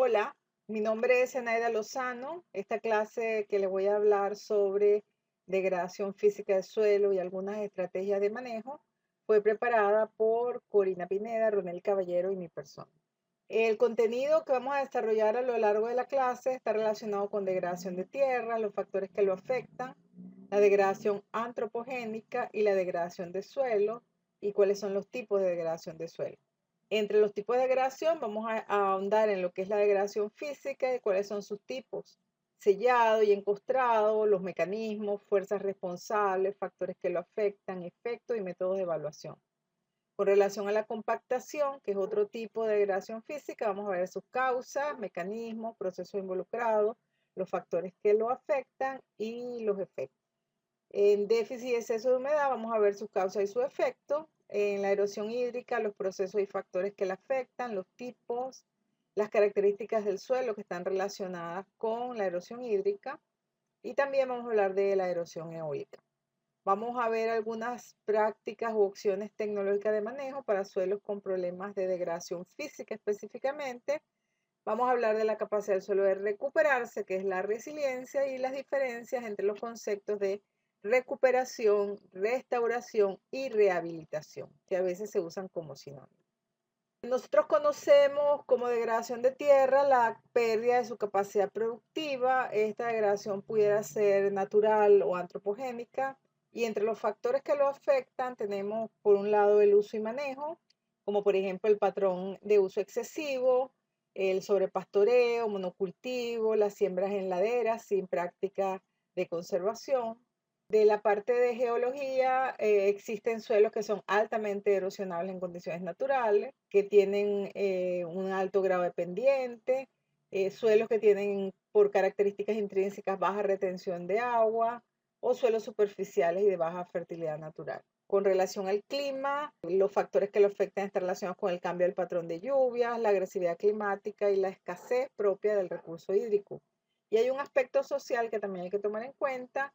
Hola, mi nombre es Zenaida Lozano. Esta clase que le voy a hablar sobre degradación física del suelo y algunas estrategias de manejo fue preparada por Corina Pineda, Ronel Caballero y mi persona. El contenido que vamos a desarrollar a lo largo de la clase está relacionado con degradación de tierra, los factores que lo afectan, la degradación antropogénica y la degradación de suelo y cuáles son los tipos de degradación de suelo. Entre los tipos de degradación vamos a ahondar en lo que es la degradación física y cuáles son sus tipos. Sellado y encostrado, los mecanismos, fuerzas responsables, factores que lo afectan, efectos y métodos de evaluación. Con relación a la compactación, que es otro tipo de degradación física, vamos a ver sus causas, mecanismos, procesos involucrados, los factores que lo afectan y los efectos. En déficit y exceso de humedad vamos a ver sus causas y sus efectos. En la erosión hídrica, los procesos y factores que la afectan, los tipos, las características del suelo que están relacionadas con la erosión hídrica. Y también vamos a hablar de la erosión eólica. Vamos a ver algunas prácticas u opciones tecnológicas de manejo para suelos con problemas de degradación física específicamente. Vamos a hablar de la capacidad del suelo de recuperarse, que es la resiliencia, y las diferencias entre los conceptos de recuperación, restauración y rehabilitación, que a veces se usan como sinónimos. Nosotros conocemos como degradación de tierra la pérdida de su capacidad productiva. Esta degradación pudiera ser natural o antropogénica. Y entre los factores que lo afectan tenemos por un lado el uso y manejo, como por ejemplo el patrón de uso excesivo, el sobrepastoreo, monocultivo, las siembras en laderas sin práctica de conservación. De la parte de geología, existen suelos que son altamente erosionables en condiciones naturales, que tienen un alto grado de pendiente, suelos que tienen por características intrínsecas baja retención de agua o suelos superficiales y de baja fertilidad natural. Con relación al clima, los factores que lo afectan están relacionados con el cambio del patrón de lluvias, la agresividad climática y la escasez propia del recurso hídrico. Y hay un aspecto social que también hay que tomar en cuenta,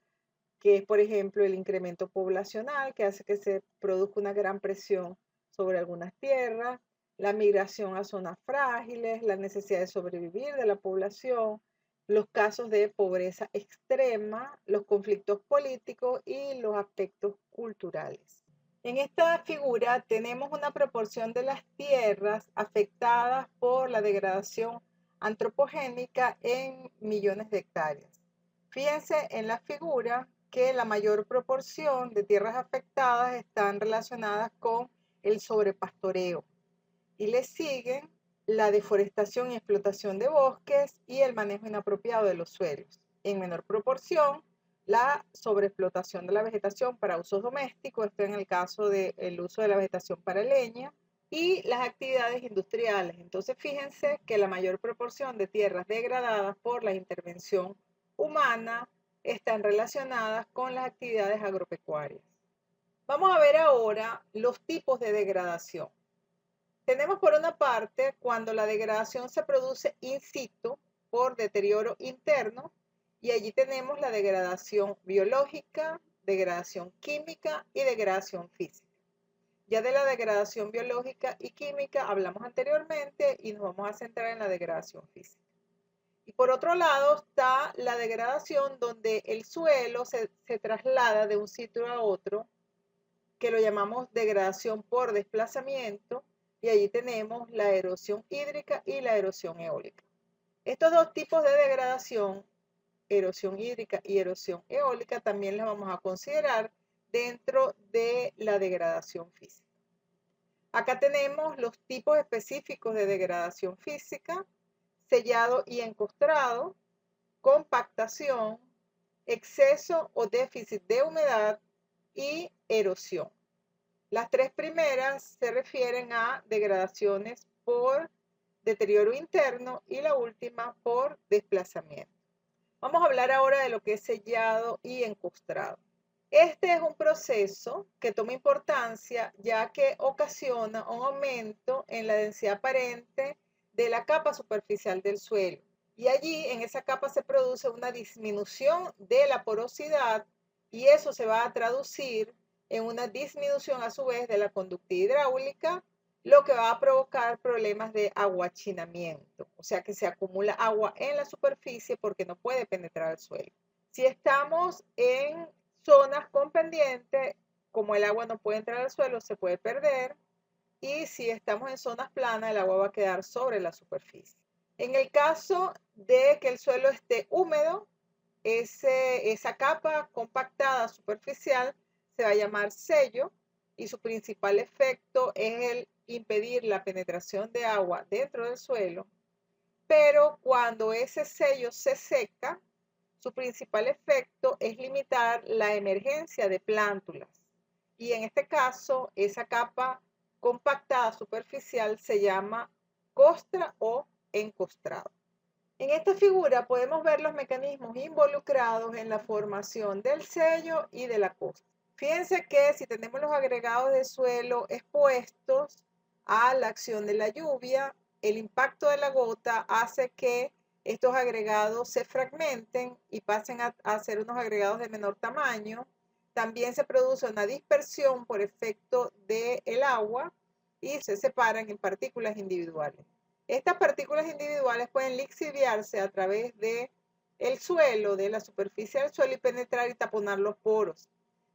que es, por ejemplo, el incremento poblacional, que hace que se produzca una gran presión sobre algunas tierras, la migración a zonas frágiles, la necesidad de sobrevivir de la población, los casos de pobreza extrema, los conflictos políticos y los aspectos culturales. En esta figura tenemos una proporción de las tierras afectadas por la degradación antropogénica en millones de hectáreas. Fíjense en la figura que la mayor proporción de tierras afectadas están relacionadas con el sobrepastoreo y le siguen la deforestación y explotación de bosques y el manejo inapropiado de los suelos. En menor proporción, la sobreexplotación de la vegetación para usos domésticos, esto en el caso del uso de la vegetación para leña, y las actividades industriales. Entonces, fíjense que la mayor proporción de tierras degradadas por la intervención humana están relacionadas con las actividades agropecuarias. Vamos a ver ahora los tipos de degradación. Tenemos por una parte cuando la degradación se produce in situ por deterioro interno, y allí tenemos la degradación biológica, degradación química y degradación física. Ya de la degradación biológica y química hablamos anteriormente y nos vamos a centrar en la degradación física. Y por otro lado está la degradación donde el suelo se traslada de un sitio a otro, que lo llamamos degradación por desplazamiento, y allí tenemos la erosión hídrica y la erosión eólica. Estos dos tipos de degradación, erosión hídrica y erosión eólica, también las vamos a considerar dentro de la degradación física. Acá tenemos los tipos específicos de degradación física: sellado y encostrado, compactación, exceso o déficit de humedad y erosión. Las tres primeras se refieren a degradaciones por deterioro interno y la última por desplazamiento. Vamos a hablar ahora de lo que es sellado y encostrado. Este es un proceso que toma importancia ya que ocasiona un aumento en la densidad aparente de la capa superficial del suelo. Y allí en esa capa se produce una disminución de la porosidad, y eso se va a traducir en una disminución a su vez de la conductividad hidráulica lo que va a provocar problemas de aguachinamiento, o sea que se acumula agua en la superficie porque no puede penetrar al suelo. Si estamos en zonas con pendiente, como el agua no puede entrar al suelo, se puede perder, y si estamos en zonas planas, el agua va a quedar sobre la superficie. En el caso de que el suelo esté húmedo, esa capa compactada superficial se va a llamar sello y su principal efecto es el impedir la penetración de agua dentro del suelo, pero cuando ese sello se seca, su principal efecto es limitar la emergencia de plántulas. Y en este caso, esa capa compactada superficial se llama costra o encostrado. En esta figura podemos ver los mecanismos involucrados en la formación del sello y de la costra. Fíjense que si tenemos los agregados de suelo expuestos a la acción de la lluvia, el impacto de la gota hace que estos agregados se fragmenten y pasen a ser unos agregados de menor tamaño. También se produce una dispersión por efecto del agua y se separan en partículas individuales. Estas partículas individuales pueden lixiviarse a través del suelo, de la superficie del suelo y penetrar y taponar los poros.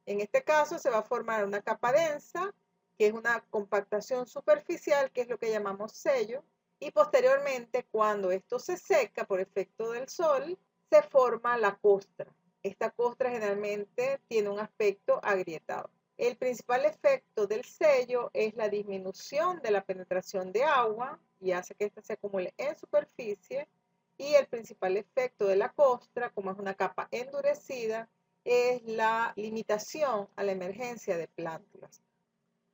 En este caso se va a formar una capa densa, que es una compactación superficial, que es lo que llamamos sello, y posteriormente, cuando esto se seca por efecto del sol, se forma la costra. Esta costra generalmente tiene un aspecto agrietado. El principal efecto del sello es la disminución de la penetración de agua y hace que ésta se acumule en superficie. Y el principal efecto de la costra, como es una capa endurecida, es la limitación a la emergencia de plántulas.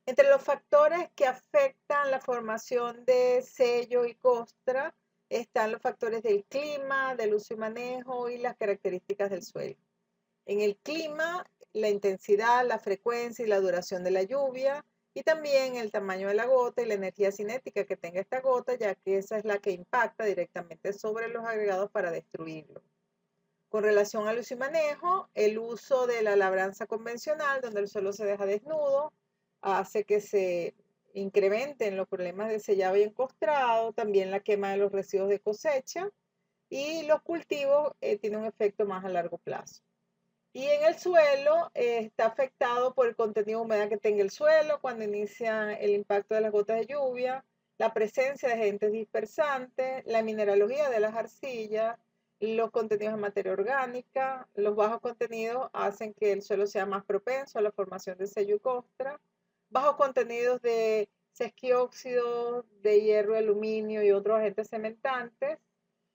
Entre los factores que afectan la formación de sello y costra están los factores del clima, del uso y manejo y las características del suelo. En el clima, la intensidad, la frecuencia y la duración de la lluvia, y también el tamaño de la gota y la energía cinética que tenga esta gota, ya que esa es la que impacta directamente sobre los agregados para destruirlos. Con relación al uso y manejo, el uso de la labranza convencional, donde el suelo se deja desnudo, hace que se incrementen los problemas de sellado y encostrado, también la quema de los residuos de cosecha, y los cultivos tienen un efecto más a largo plazo. Y en el suelo está afectado por el contenido de humedad que tenga el suelo cuando inicia el impacto de las gotas de lluvia, la presencia de agentes dispersantes, la mineralogía de las arcillas, los contenidos de materia orgánica. Los bajos contenidos hacen que el suelo sea más propenso a la formación de sello y costra. Bajos contenidos de sesquióxido, de hierro, aluminio y otros agentes cementantes.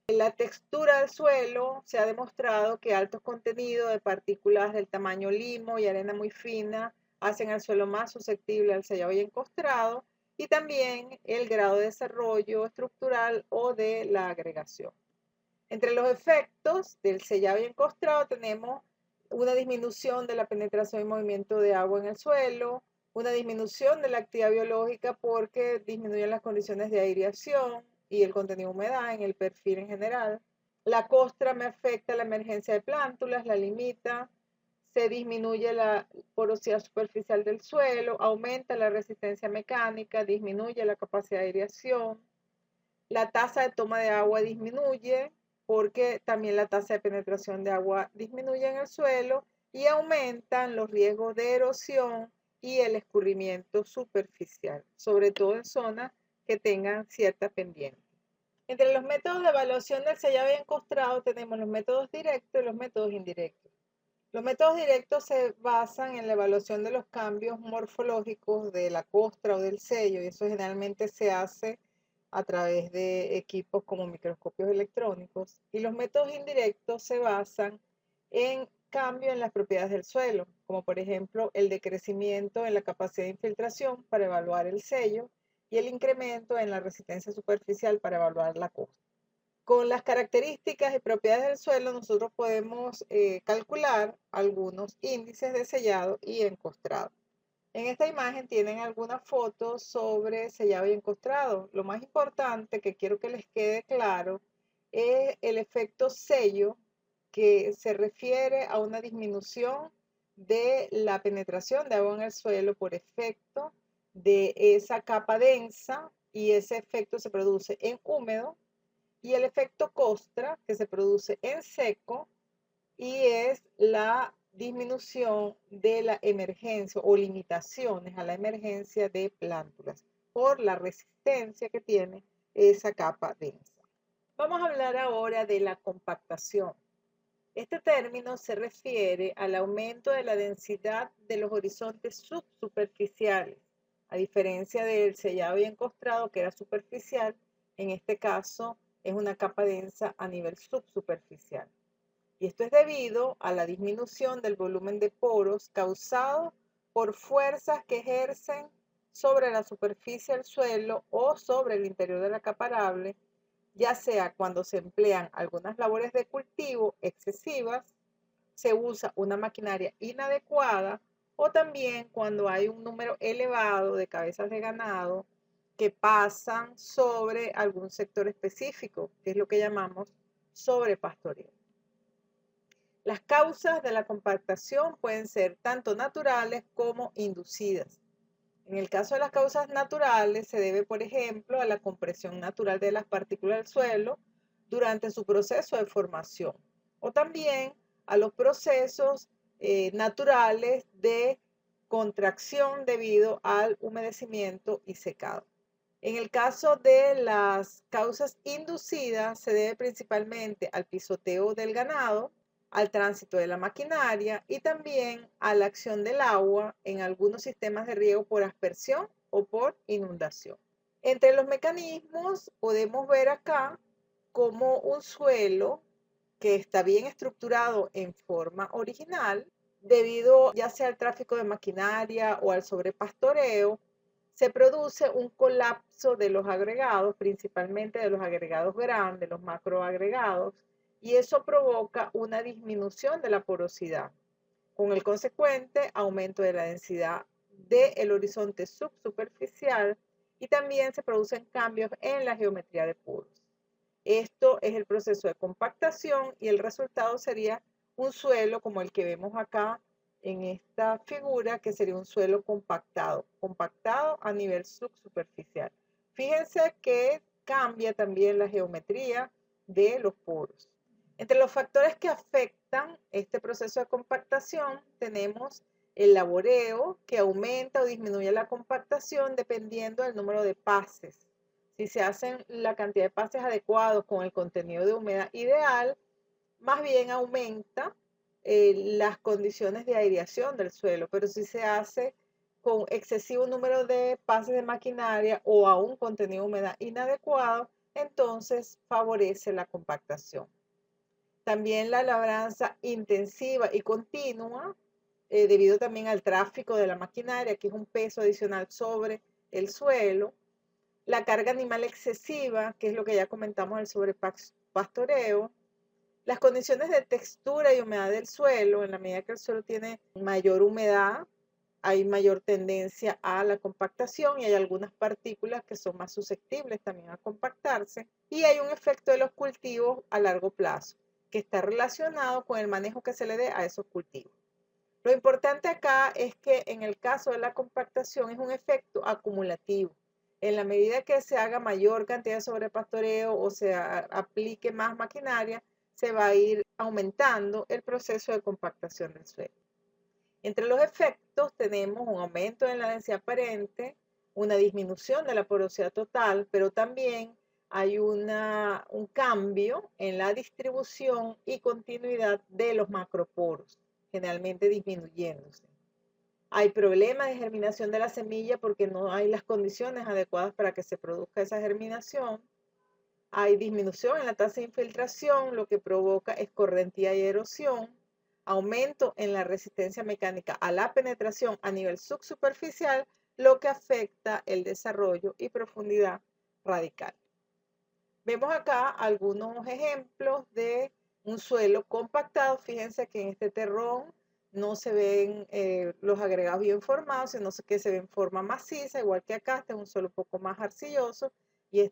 La textura del suelo se ha demostrado que altos contenidos de partículas del tamaño limo y arena muy fina hacen al suelo más susceptible al sellado y encostrado, y también el grado de desarrollo estructural o de la agregación. Entre los efectos del sellado y encostrado tenemos una disminución de la penetración y movimiento de agua en el suelo, una disminución de la actividad biológica porque disminuyen las condiciones de aireación y el contenido de humedad en el perfil en general. La costra me afecta la emergencia de plántulas, la limita, se disminuye la porosidad superficial del suelo, aumenta la resistencia mecánica, disminuye la capacidad de aireación. La tasa de toma de agua disminuye porque también la tasa de penetración de agua disminuye en el suelo y aumentan los riesgos de erosión y el escurrimiento superficial, sobre todo en zonas que tengan cierta pendiente. Entre los métodos de evaluación del sellado y encostrado tenemos los métodos directos y los métodos indirectos. Los métodos directos se basan en la evaluación de los cambios morfológicos de la costra o del sello, y eso generalmente se hace a través de equipos como microscopios electrónicos. Y los métodos indirectos se basan en cambio en las propiedades del suelo, como por ejemplo el decrecimiento en la capacidad de infiltración para evaluar el sello y el incremento en la resistencia superficial para evaluar la costra. Con las características y propiedades del suelo, nosotros podemos calcular algunos índices de sellado y encostrado. En esta imagen tienen algunas fotos sobre sellado y encostrado. Lo más importante que quiero que les quede claro es el efecto sello, que se refiere a una disminución de la penetración de agua en el suelo por efecto de esa capa densa y ese efecto se produce en húmedo, y el efecto costra que se produce en seco y es la disminución de la emergencia o limitaciones a la emergencia de plántulas por la resistencia que tiene esa capa densa. Vamos a hablar ahora de la compactación. Este término se refiere al aumento de la densidad de los horizontes subsuperficiales, a diferencia del sellado y encostrado que era superficial. En este caso es una capa densa a nivel subsuperficial. Y esto es debido a la disminución del volumen de poros causado por fuerzas que ejercen sobre la superficie del suelo o sobre el interior de la capa arable, ya sea cuando se emplean algunas labores de cultivo excesivas, se usa una maquinaria inadecuada o también cuando hay un número elevado de cabezas de ganado que pasan sobre algún sector específico, que es lo que llamamos sobrepastoreo. Las causas de la compactación pueden ser tanto naturales como inducidas. En el caso de las causas naturales, se debe, por ejemplo, a la compresión natural de las partículas del suelo durante su proceso de formación, o también a los procesos naturales de contracción debido al humedecimiento y secado. En el caso de las causas inducidas, se debe principalmente al pisoteo del ganado, al tránsito de la maquinaria y también a la acción del agua en algunos sistemas de riego por aspersión o por inundación. Entre los mecanismos podemos ver acá como un suelo que está bien estructurado en forma original, debido ya sea al tráfico de maquinaria o al sobrepastoreo, se produce un colapso de los agregados, principalmente de los agregados grandes, los macroagregados, y eso provoca una disminución de la porosidad, con el consecuente aumento de la densidad del horizonte subsuperficial y también se producen cambios en la geometría de poros. Esto es el proceso de compactación y el resultado sería un suelo como el que vemos acá en esta figura, que sería un suelo compactado a nivel subsuperficial. Fíjense que cambia también la geometría de los poros. Entre los factores que afectan este proceso de compactación tenemos el laboreo, que aumenta o disminuye la compactación dependiendo del número de pases. Si se hacen la cantidad de pases adecuados con el contenido de humedad ideal, más bien aumenta las condiciones de aireación del suelo, pero si se hace con excesivo número de pases de maquinaria o a un contenido de humedad inadecuado, entonces favorece la compactación. También la labranza intensiva y continua, debido también al tráfico de la maquinaria, que es un peso adicional sobre el suelo. La carga animal excesiva, que es lo que ya comentamos del sobrepastoreo. Las condiciones de textura y humedad del suelo, en la medida que el suelo tiene mayor humedad, hay mayor tendencia a la compactación y hay algunas partículas que son más susceptibles también a compactarse. Y hay un efecto de los cultivos a largo plazo, que está relacionado con el manejo que se le dé a esos cultivos. Lo importante acá es que en el caso de la compactación es un efecto acumulativo. En la medida que se haga mayor cantidad de sobrepastoreo o se aplique más maquinaria, se va a ir aumentando el proceso de compactación del suelo. Entre los efectos tenemos un aumento en la densidad aparente, una disminución de la porosidad total, pero también hay un cambio en la distribución y continuidad de los macroporos, generalmente disminuyéndose. Hay problemas de germinación de la semilla porque no hay las condiciones adecuadas para que se produzca esa germinación. Hay disminución en la tasa de infiltración, lo que provoca escorrentía y erosión. Aumento en la resistencia mecánica a la penetración a nivel subsuperficial, lo que afecta el desarrollo y profundidad radical. Vemos acá algunos ejemplos de un suelo compactado. Fíjense que en este terrón no se ven los agregados bien formados, sino que se ve en forma maciza, igual que acá. Este es un suelo un poco más arcilloso y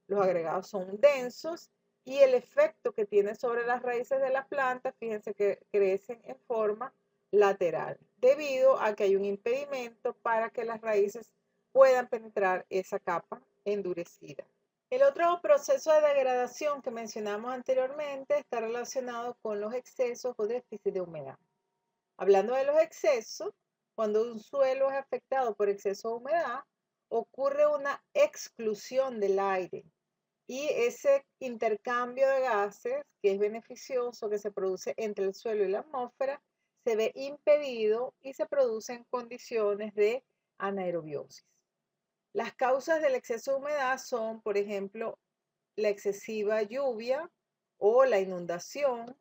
los agregados son densos. Y el efecto que tiene sobre las raíces de la planta, fíjense que crecen en forma lateral, debido a que hay un impedimento para que las raíces puedan penetrar esa capa endurecida. El otro proceso de degradación que mencionamos anteriormente está relacionado con los excesos o déficit de humedad. Hablando de los excesos, cuando un suelo es afectado por exceso de humedad, ocurre una exclusión del aire y ese intercambio de gases, que es beneficioso, que se produce entre el suelo y la atmósfera, se ve impedido y se producen condiciones de anaerobiosis. Las causas del exceso de humedad son, por ejemplo, la excesiva lluvia o la inundación,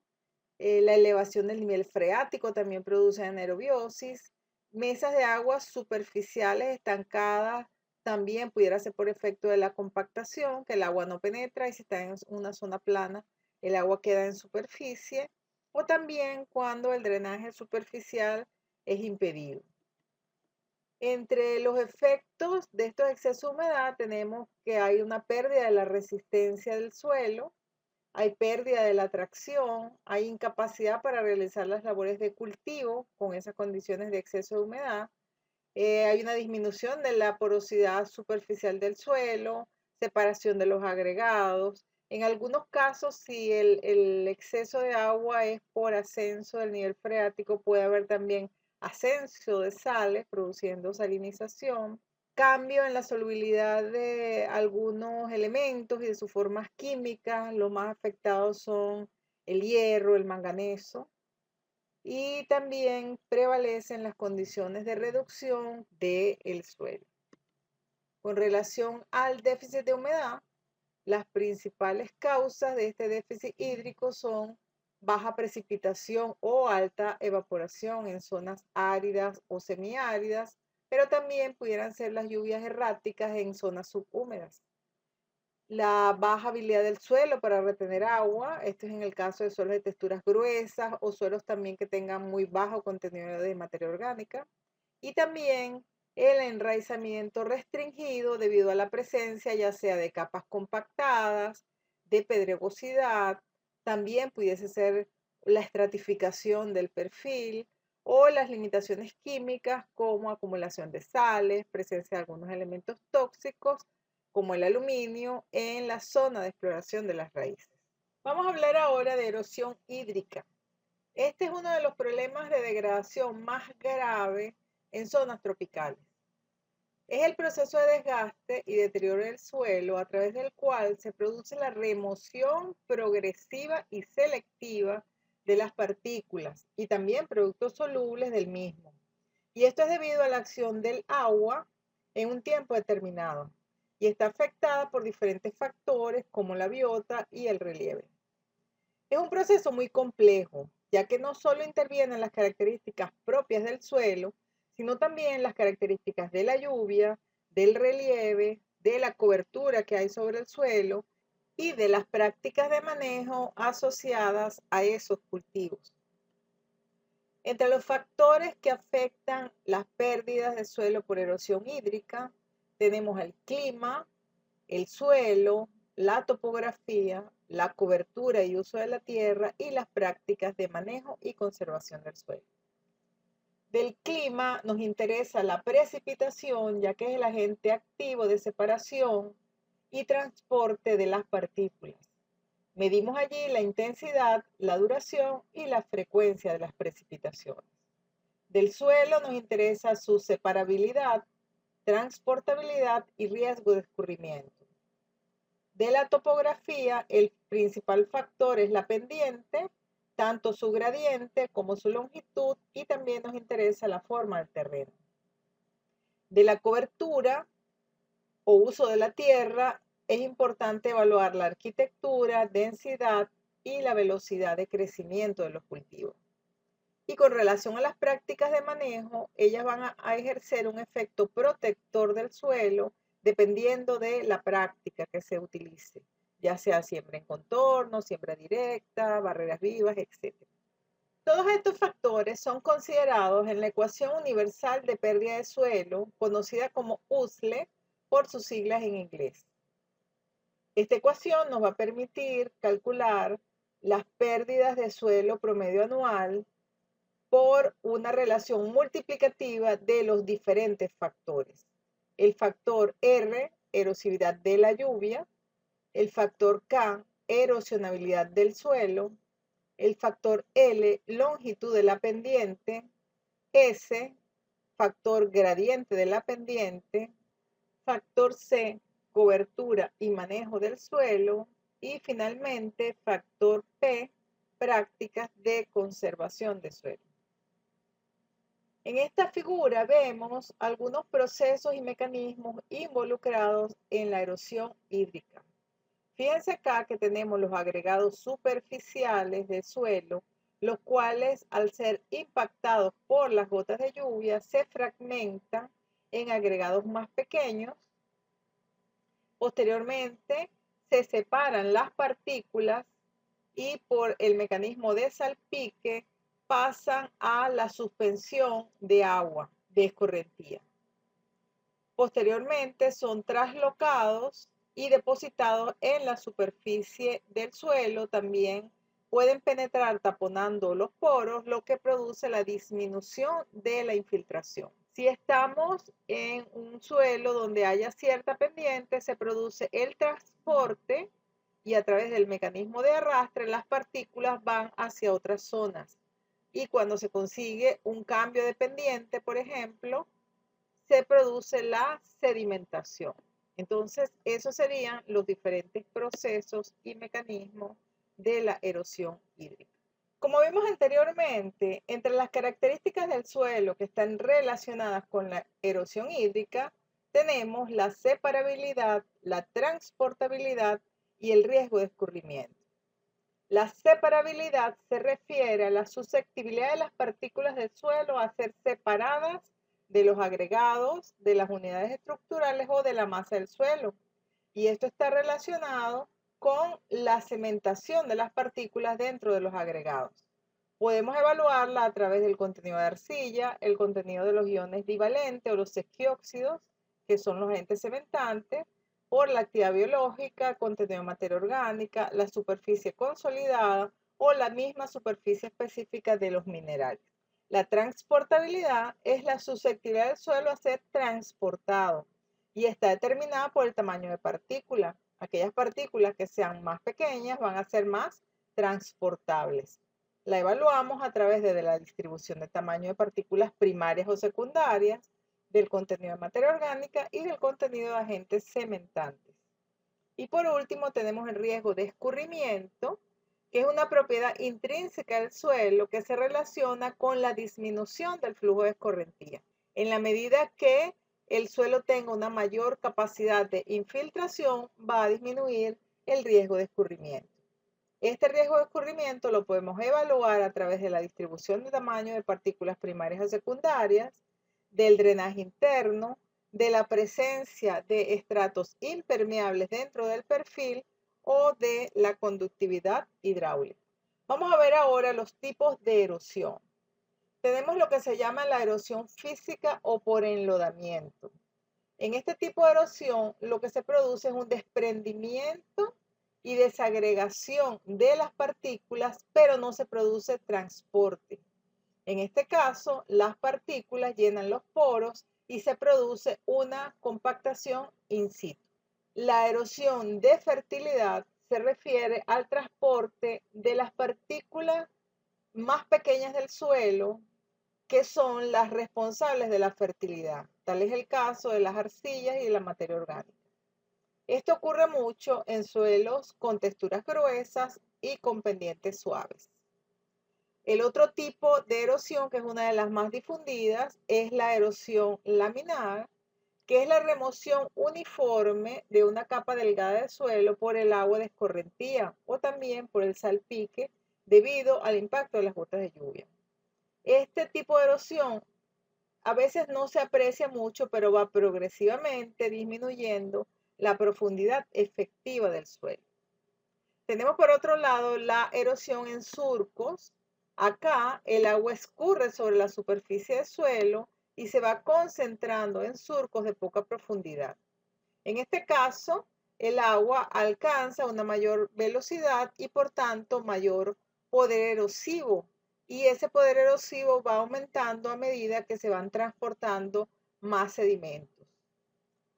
la elevación del nivel freático también produce anaerobiosis, mesas de aguas superficiales estancadas también pudiera ser por efecto de la compactación, que el agua no penetra y si está en una zona plana, el agua queda en superficie, o también cuando el drenaje superficial es impedido. Entre los efectos de estos excesos de humedad tenemos que hay una pérdida de la resistencia del suelo, hay pérdida de la tracción, hay incapacidad para realizar las labores de cultivo con esas condiciones de exceso de humedad, hay una disminución de la porosidad superficial del suelo, separación de los agregados. En algunos casos, si el exceso de agua es por ascenso del nivel freático, puede haber también ascenso de sales, produciendo salinización, cambio en la solubilidad de algunos elementos y de sus formas químicas. Los más afectados son el hierro, el manganeso, y también prevalecen las condiciones de reducción del suelo. Con relación al déficit de humedad, las principales causas de este déficit hídrico son baja precipitación o alta evaporación en zonas áridas o semiáridas, pero también pudieran ser las lluvias erráticas en zonas subhúmedas. La baja habilidad del suelo para retener agua, esto es en el caso de suelos de texturas gruesas o suelos también que tengan muy bajo contenido de materia orgánica. Y también el enraizamiento restringido debido a la presencia ya sea de capas compactadas, de pedregosidad, también pudiese ser la estratificación del perfil o las limitaciones químicas como acumulación de sales, presencia de algunos elementos tóxicos como el aluminio en la zona de exploración de las raíces. Vamos a hablar ahora de erosión hídrica. Este es uno de los problemas de degradación más grave en zonas tropicales. Es el proceso de desgaste y deterioro del suelo a través del cual se produce la remoción progresiva y selectiva de las partículas y también productos solubles del mismo. Y esto es debido a la acción del agua en un tiempo determinado y está afectada por diferentes factores como la biota y el relieve. Es un proceso muy complejo, ya que no solo intervienen las características propias del suelo, sino también las características de la lluvia, del relieve, de la cobertura que hay sobre el suelo y de las prácticas de manejo asociadas a esos cultivos. Entre los factores que afectan las pérdidas de suelo por erosión hídrica, tenemos el clima, el suelo, la topografía, la cobertura y uso de la tierra y las prácticas de manejo y conservación del suelo. Del clima nos interesa la precipitación, ya que es el agente activo de separación y transporte de las partículas. Medimos allí la intensidad, la duración y la frecuencia de las precipitaciones. Del suelo nos interesa su separabilidad, transportabilidad y riesgo de escurrimiento. De la topografía, el principal factor es la pendiente, tanto su gradiente como su longitud, y también nos interesa la forma del terreno. De la cobertura o uso de la tierra, es importante evaluar la arquitectura, densidad y la velocidad de crecimiento de los cultivos. Y con relación a las prácticas de manejo, ellas van a ejercer un efecto protector del suelo dependiendo de la práctica que se utilice, ya sea siembra en contorno, siembra directa, barreras vivas, etc. Todos estos factores son considerados en la ecuación universal de pérdida de suelo, conocida como USLE por sus siglas en inglés. Esta ecuación nos va a permitir calcular las pérdidas de suelo promedio anual por una relación multiplicativa de los diferentes factores. el factor R, erosividad de la lluvia, el factor K, erosionabilidad del suelo, el factor L, longitud de la pendiente, S, factor gradiente de la pendiente, factor C, cobertura y manejo del suelo, y finalmente factor P, prácticas de conservación de suelo. En esta figura vemos algunos procesos y mecanismos involucrados en la erosión hídrica. Fíjense acá que tenemos los agregados superficiales del suelo, los cuales al ser impactados por las gotas de lluvia se fragmentan en agregados más pequeños. Posteriormente se separan las partículas y por el mecanismo de salpique pasan a la suspensión de agua de escorrentía. Posteriormente son traslocados y depositados en la superficie del suelo. También pueden penetrar taponando los poros, lo que produce la disminución de la infiltración. Si estamos en un suelo donde haya cierta pendiente, se produce el transporte y a través del mecanismo de arrastre las partículas van hacia otras zonas. Y cuando se consigue un cambio de pendiente, por ejemplo, se produce la sedimentación. Entonces, esos serían los diferentes procesos y mecanismos de la erosión hídrica. Como vimos anteriormente, entre las características del suelo que están relacionadas con la erosión hídrica, tenemos la separabilidad, la transportabilidad y el riesgo de escurrimiento. La separabilidad se refiere a la susceptibilidad de las partículas del suelo a ser separadas de los agregados, de las unidades estructurales o de la masa del suelo. Y esto está relacionado con la cementación de las partículas dentro de los agregados. Podemos evaluarla a través del contenido de arcilla, el contenido de los iones divalentes o los esquióxidos, que son los agentes cementantes, por la actividad biológica, contenido de materia orgánica, la superficie consolidada o la misma superficie específica de los minerales. La transportabilidad es la susceptibilidad del suelo a ser transportado y está determinada por el tamaño de partícula. Aquellas partículas que sean más pequeñas van a ser más transportables. La evaluamos a través de la distribución de tamaño de partículas primarias o secundarias, del contenido de materia orgánica y del contenido de agentes cementantes. Y por último tenemos el riesgo de escurrimiento, que es una propiedad intrínseca del suelo que se relaciona con la disminución del flujo de escorrentía. En la medida que el suelo tenga una mayor capacidad de infiltración, va a disminuir el riesgo de escurrimiento. Este riesgo de escurrimiento lo podemos evaluar a través de la distribución de tamaño de partículas primarias o secundarias, del drenaje interno, de la presencia de estratos impermeables dentro del perfil o de la conductividad hidráulica. Vamos a ver ahora los tipos de erosión. Tenemos lo que se llama la erosión física o por enlodamiento. En este tipo de erosión lo que se produce es un desprendimiento y desagregación de las partículas, pero no se produce transporte. En este caso, las partículas llenan los poros y se produce una compactación in situ. La erosión de fertilidad se refiere al transporte de las partículas más pequeñas del suelo, que son las responsables de la fertilidad. Tal es el caso de las arcillas y de la materia orgánica. Esto ocurre mucho en suelos con texturas gruesas y con pendientes suaves. El otro tipo de erosión, que es una de las más difundidas, es la erosión laminar, que es la remoción uniforme de una capa delgada de suelo por el agua de escorrentía o también por el salpique debido al impacto de las gotas de lluvia. Este tipo de erosión a veces no se aprecia mucho, pero va progresivamente disminuyendo la profundidad efectiva del suelo. Tenemos por otro lado la erosión en surcos. Acá el agua escurre sobre la superficie del suelo y se va concentrando en surcos de poca profundidad. En este caso, el agua alcanza una mayor velocidad y por tanto mayor poder erosivo. Y ese poder erosivo va aumentando a medida que se van transportando más sedimentos.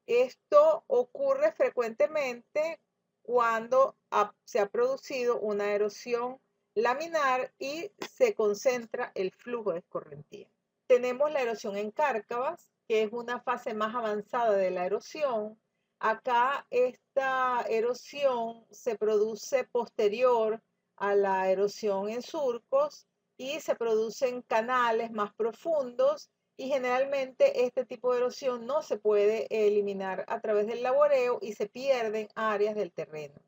Esto ocurre frecuentemente cuando se ha producido una erosión laminar y se concentra el flujo de escorrentía. Tenemos la erosión en cárcavas, que es una fase más avanzada de la erosión. Acá esta erosión se produce posterior a la erosión en surcos y se producen canales más profundos, y generalmente este tipo de erosión no se puede eliminar a través del laboreo y se pierden áreas del terreno.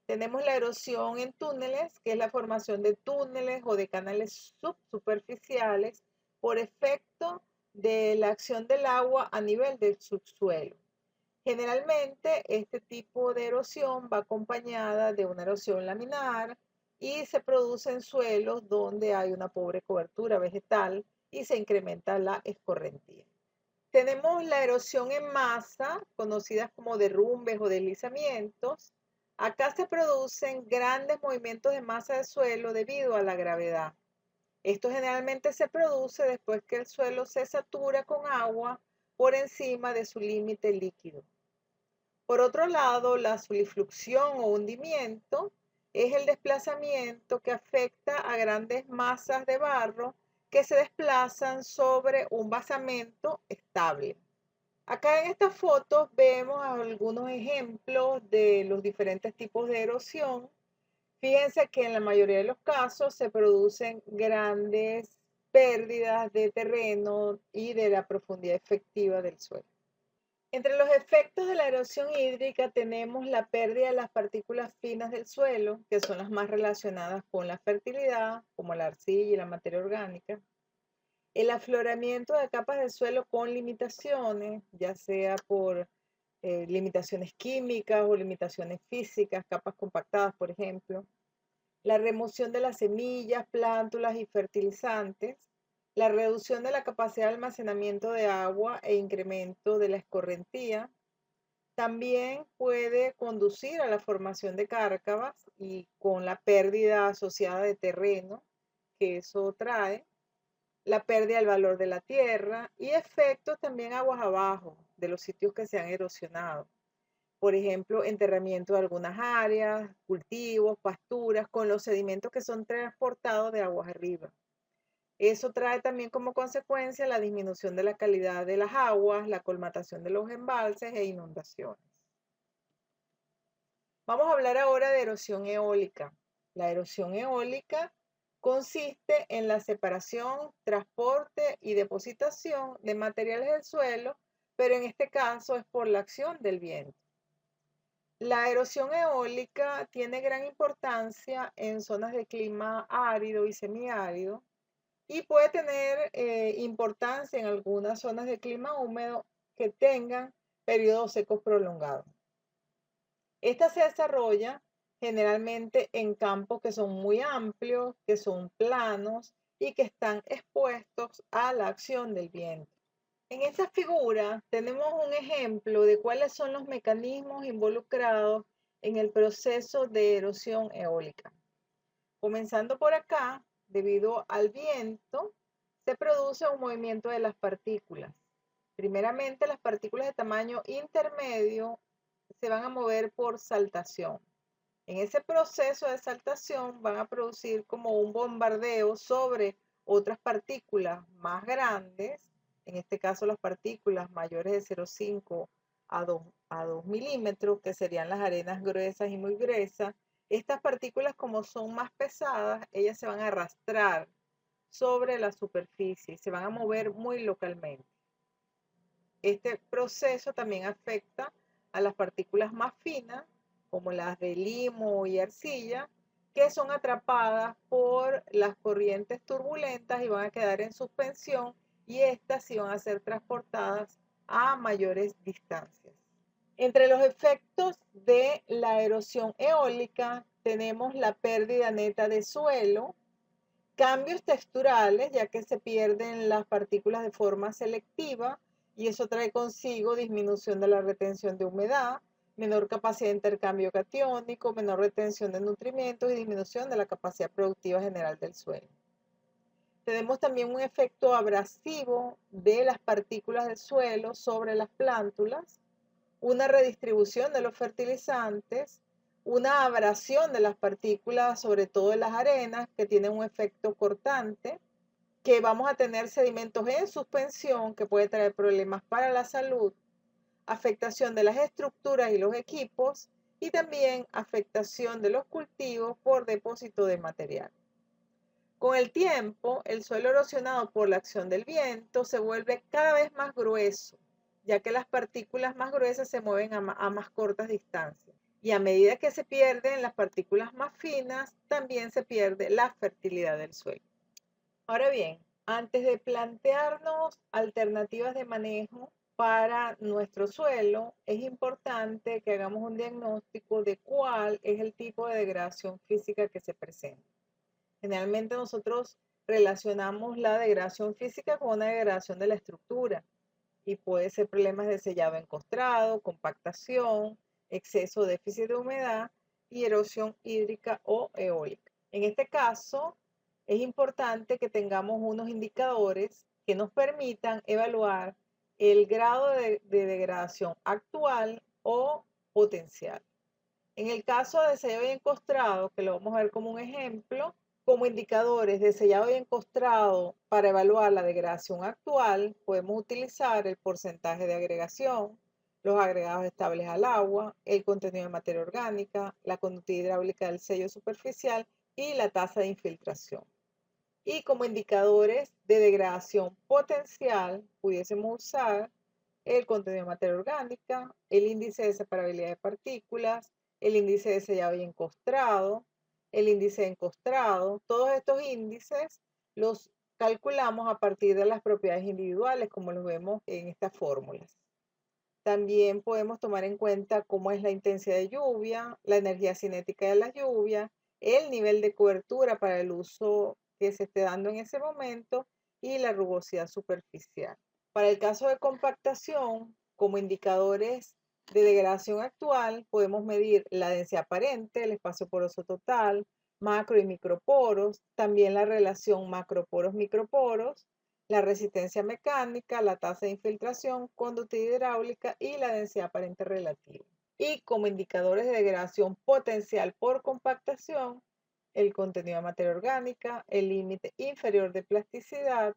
Tenemos la erosión en túneles, que es la formación de túneles o de canales subsuperficiales por efecto de la acción del agua a nivel del subsuelo. Generalmente este tipo de erosión va acompañada de una erosión laminar y se produce en suelos donde hay una pobre cobertura vegetal y se incrementa la escorrentía. Tenemos la erosión en masa, conocidas como derrumbes o deslizamientos. Acá se producen grandes movimientos de masa de suelo debido a la gravedad. Esto generalmente se produce después que el suelo se satura con agua por encima de su límite líquido. Por otro lado, la solifluxión o hundimiento es el desplazamiento que afecta a grandes masas de barro que se desplazan sobre un basamento estable. Acá en estas fotos vemos algunos ejemplos de los diferentes tipos de erosión. Fíjense que en la mayoría de los casos se producen grandes pérdidas de terreno y de la profundidad efectiva del suelo. Entre los efectos de la erosión hídrica tenemos la pérdida de las partículas finas del suelo, que son las más relacionadas con la fertilidad, como la arcilla y la materia orgánica. El afloramiento de capas de suelo con limitaciones, ya sea por limitaciones químicas o limitaciones físicas, capas compactadas, por ejemplo. La remoción de las semillas, plántulas y fertilizantes, la reducción de la capacidad de almacenamiento de agua e incremento de la escorrentía. También puede conducir a la formación de cárcavas y con la pérdida asociada de terreno que eso trae, la pérdida del valor de la tierra y efectos también aguas abajo de los sitios que se han erosionado. Por ejemplo, enterramiento de algunas áreas, cultivos, pasturas, con los sedimentos que son transportados de aguas arriba. Eso trae también como consecuencia la disminución de la calidad de las aguas, la colmatación de los embalses e inundaciones. Vamos a hablar ahora de erosión eólica. La erosión eólica consiste en la separación, transporte y depositación de materiales del suelo, pero en este caso es por la acción del viento. La erosión eólica tiene gran importancia en zonas de clima árido y semiárido y puede tener importancia en algunas zonas de clima húmedo que tengan periodos secos prolongados. Esta se desarrolla generalmente en campos que son muy amplios, que son planos y que están expuestos a la acción del viento. En esta figura tenemos un ejemplo de cuáles son los mecanismos involucrados en el proceso de erosión eólica. Comenzando por acá, debido al viento, se produce un movimiento de las partículas. Primeramente, las partículas de tamaño intermedio se van a mover por saltación. En ese proceso de saltación van a producir como un bombardeo sobre otras partículas más grandes, en este caso las partículas mayores de 0,5 a 2 milímetros, que serían las arenas gruesas y muy gruesas. Estas partículas, como son más pesadas, ellas se van a arrastrar sobre la superficie y se van a mover muy localmente. Este proceso también afecta a las partículas más finas, como las de limo y arcilla, que son atrapadas por las corrientes turbulentas y van a quedar en suspensión, y estas sí van a ser transportadas a mayores distancias. Entre los efectos de la erosión eólica tenemos la pérdida neta de suelo, cambios texturales, ya que se pierden las partículas de forma selectiva, y eso trae consigo disminución de la retención de humedad, menor capacidad de intercambio catiónico, menor retención de nutrimentos y disminución de la capacidad productiva general del suelo. Tenemos también un efecto abrasivo de las partículas del suelo sobre las plántulas, una redistribución de los fertilizantes, una abrasión de las partículas, sobre todo en las arenas, que tienen un efecto cortante, que vamos a tener sedimentos en suspensión, que puede traer problemas para la salud, afectación de las estructuras y los equipos, y también afectación de los cultivos por depósito de material. Con el tiempo, el suelo erosionado por la acción del viento se vuelve cada vez más grueso, ya que las partículas más gruesas se mueven a más cortas distancias. Y a medida que se pierden las partículas más finas, también se pierde la fertilidad del suelo. Ahora bien, antes de plantearnos alternativas de manejo para nuestro suelo, es importante que hagamos un diagnóstico de cuál es el tipo de degradación física que se presenta. Generalmente nosotros relacionamos la degradación física con una degradación de la estructura y puede ser problemas de sellado encostrado, compactación, exceso de déficit de humedad y erosión hídrica o eólica. En este caso, es importante que tengamos unos indicadores que nos permitan evaluar el grado de degradación actual o potencial. En el caso de sellado y encostrado, que lo vamos a ver como un ejemplo, como indicadores de sellado y encostrado para evaluar la degradación actual, podemos utilizar el porcentaje de agregación, los agregados estables al agua, el contenido de materia orgánica, la conductividad hidráulica del sello superficial y la tasa de infiltración. Y como indicadores de degradación potencial, pudiésemos usar el contenido de materia orgánica, el índice de separabilidad de partículas, el índice de sellado y encostrado, el índice de encostrado. Todos estos índices los calculamos a partir de las propiedades individuales, como los vemos en estas fórmulas. También podemos tomar en cuenta cómo es la intensidad de lluvia, la energía cinética de la lluvia, el nivel de cobertura para el uso que se esté dando en ese momento y la rugosidad superficial. Para el caso de compactación, como indicadores de degradación actual, podemos medir la densidad aparente, el espacio poroso total, macro y microporos, también la relación macroporos-microporos, la resistencia mecánica, la tasa de infiltración, conductividad hidráulica y la densidad aparente relativa. Y como indicadores de degradación potencial por compactación, el contenido de materia orgánica, el límite inferior de plasticidad,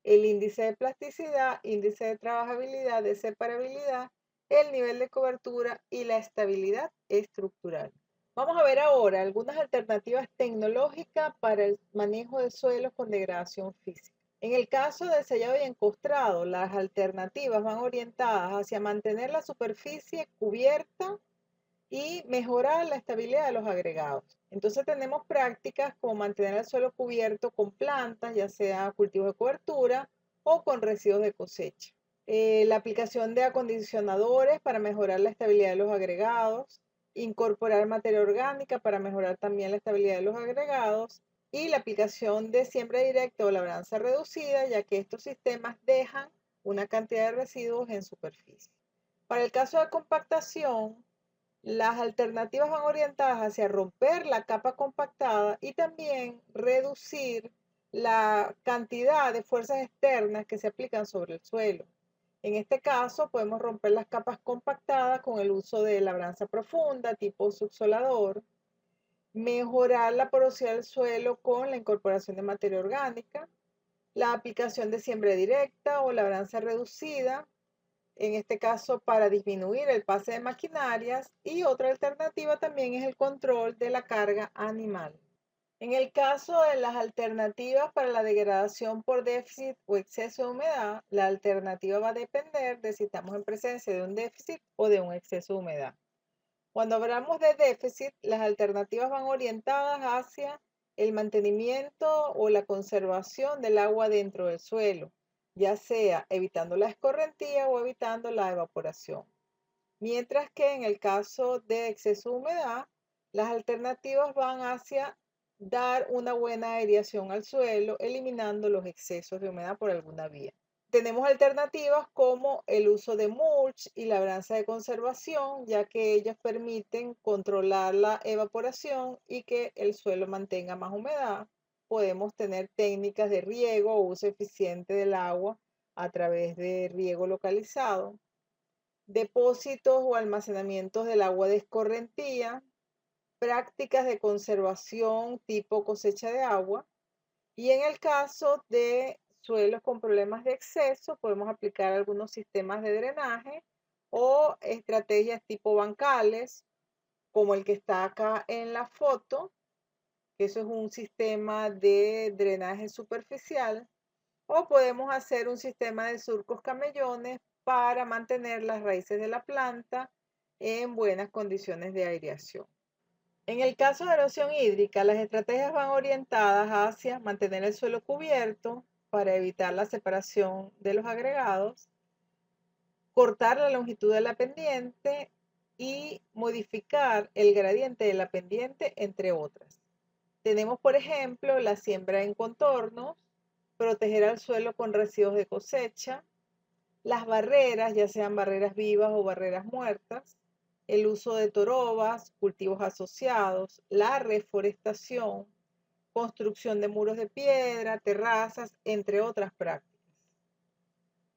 el índice de plasticidad, índice de trabajabilidad, de separabilidad, el nivel de cobertura y la estabilidad estructural. Vamos a ver ahora algunas alternativas tecnológicas para el manejo de suelos con degradación física. En el caso de sellado y encostrado, las alternativas van orientadas hacia mantener la superficie cubierta y mejorar la estabilidad de los agregados. Entonces tenemos prácticas como mantener el suelo cubierto con plantas, ya sea cultivos de cobertura o con residuos de cosecha. La aplicación de acondicionadores para mejorar la estabilidad de los agregados, incorporar materia orgánica para mejorar también la estabilidad de los agregados y la aplicación de siembra directa o labranza reducida, ya que estos sistemas dejan una cantidad de residuos en superficie. Para el caso de compactación, las alternativas van orientadas hacia romper la capa compactada y también reducir la cantidad de fuerzas externas que se aplican sobre el suelo. En este caso, podemos romper las capas compactadas con el uso de labranza profunda tipo subsolador, mejorar la porosidad del suelo con la incorporación de materia orgánica, la aplicación de siembra directa o labranza reducida, en este caso para disminuir el pase de maquinarias, y otra alternativa también es el control de la carga animal. En el caso de las alternativas para la degradación por déficit o exceso de humedad, la alternativa va a depender de si estamos en presencia de un déficit o de un exceso de humedad. Cuando hablamos de déficit, las alternativas van orientadas hacia el mantenimiento o la conservación del agua dentro del suelo, ya sea evitando la escorrentía o evitando la evaporación. Mientras que en el caso de exceso de humedad, las alternativas van hacia dar una buena aireación al suelo, eliminando los excesos de humedad por alguna vía. Tenemos alternativas como el uso de mulch y labranza de conservación, ya que ellas permiten controlar la evaporación y que el suelo mantenga más humedad. Podemos tener técnicas de riego o uso eficiente del agua a través de riego localizado. depósitos o almacenamientos del agua de escorrentía, prácticas de conservación tipo cosecha de agua, y en el caso de suelos con problemas de exceso, podemos aplicar algunos sistemas de drenaje o estrategias tipo bancales, como el que está acá en la foto, que eso es un sistema de drenaje superficial, o podemos hacer un sistema de surcos camellones para mantener las raíces de la planta en buenas condiciones de aireación. En el caso de erosión hídrica, las estrategias van orientadas hacia mantener el suelo cubierto para evitar la separación de los agregados, cortar la longitud de la pendiente y modificar el gradiente de la pendiente, entre otras. Tenemos, por ejemplo, la siembra en contornos, proteger al suelo con residuos de cosecha, las barreras, ya sean barreras vivas o barreras muertas, el uso de torobas, cultivos asociados, la reforestación, construcción de muros de piedra, terrazas, entre otras prácticas.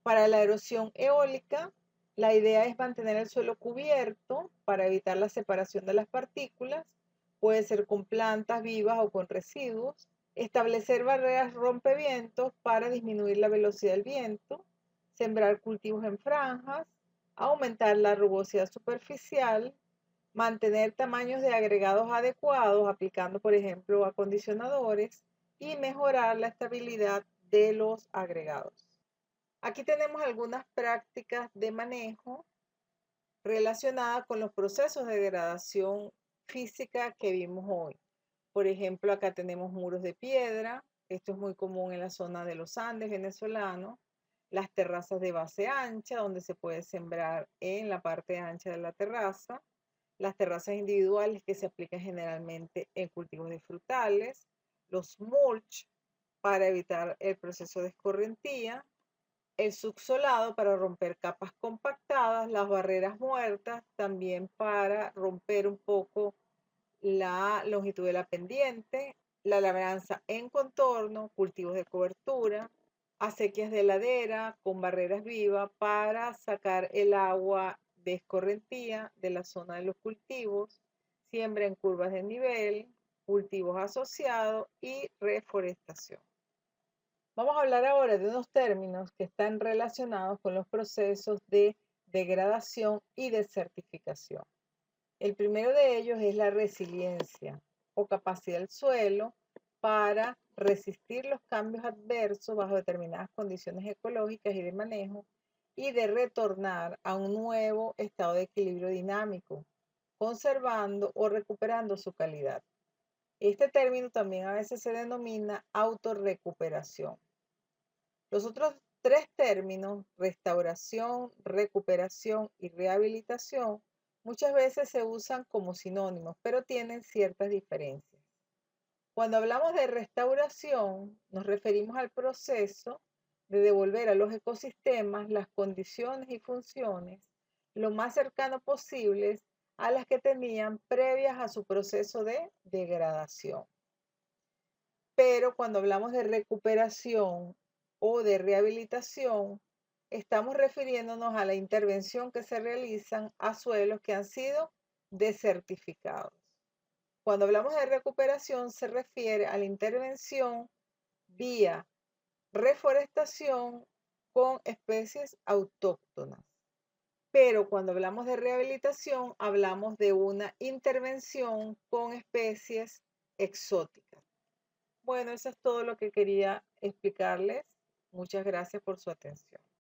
Para la erosión eólica, la idea es mantener el suelo cubierto para evitar la separación de las partículas, puede ser con plantas vivas o con residuos, establecer barreras rompevientos para disminuir la velocidad del viento, sembrar cultivos en franjas, aumentar la rugosidad superficial, mantener tamaños de agregados adecuados, aplicando, por ejemplo, acondicionadores, y mejorar la estabilidad de los agregados. Aquí tenemos algunas prácticas de manejo relacionadas con los procesos de degradación física que vimos hoy. Por ejemplo, acá tenemos muros de piedra, esto es muy común en la zona de los Andes venezolanos, las terrazas de base ancha, donde se puede sembrar en la parte ancha de la terraza, las terrazas individuales que se aplican generalmente en cultivos de frutales, los mulch para evitar el proceso de escorrentía, el subsolado para romper capas compactadas, las barreras muertas también para romper un poco la longitud de la pendiente, la labranza en contorno, cultivos de cobertura, acequias de ladera con barreras vivas para sacar el agua de escorrentía de la zona de los cultivos, siembra en curvas de nivel, cultivos asociados y reforestación. Vamos a hablar ahora de unos términos que están relacionados con los procesos de degradación y desertificación. El primero de ellos es la resiliencia o capacidad del suelo para resistir los cambios adversos bajo determinadas condiciones ecológicas y de manejo y de retornar a un nuevo estado de equilibrio dinámico, conservando o recuperando su calidad. Este término también a veces se denomina autorrecuperación. Los otros tres términos, restauración, recuperación y rehabilitación, muchas veces se usan como sinónimos, pero tienen ciertas diferencias. Cuando hablamos de restauración, nos referimos al proceso de devolver a los ecosistemas las condiciones y funciones lo más cercano posibles a las que tenían previas a su proceso de degradación. Pero cuando hablamos de recuperación o de rehabilitación, estamos refiriéndonos a la intervención que se realizan a suelos que han sido desertificados. Cuando hablamos de recuperación, se refiere a la intervención vía reforestación con especies autóctonas. Pero cuando hablamos de rehabilitación, hablamos de una intervención con especies exóticas. Bueno, eso es todo lo que quería explicarles. Muchas gracias por su atención.